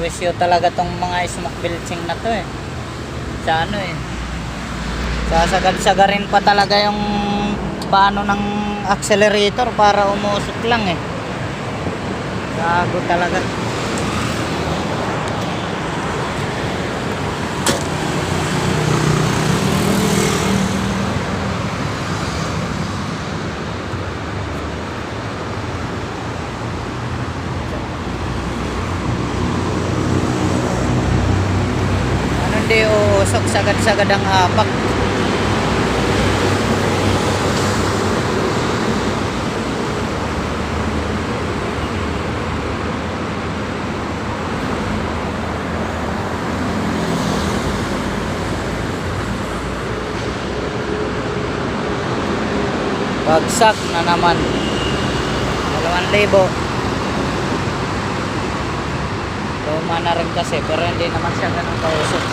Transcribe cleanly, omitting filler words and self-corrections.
Perwisyo talaga tong mga smoke belching na to eh. Sa ano eh. Sasagad-sagarin pa talaga yung paano ng accelerator para umusok lang eh. Gago talaga. Ano hindi uusok sagad-sagad ang hapak. Bagsak na naman. 2,000. Luma na rin kasi pero hindi naman siya ganun kausok.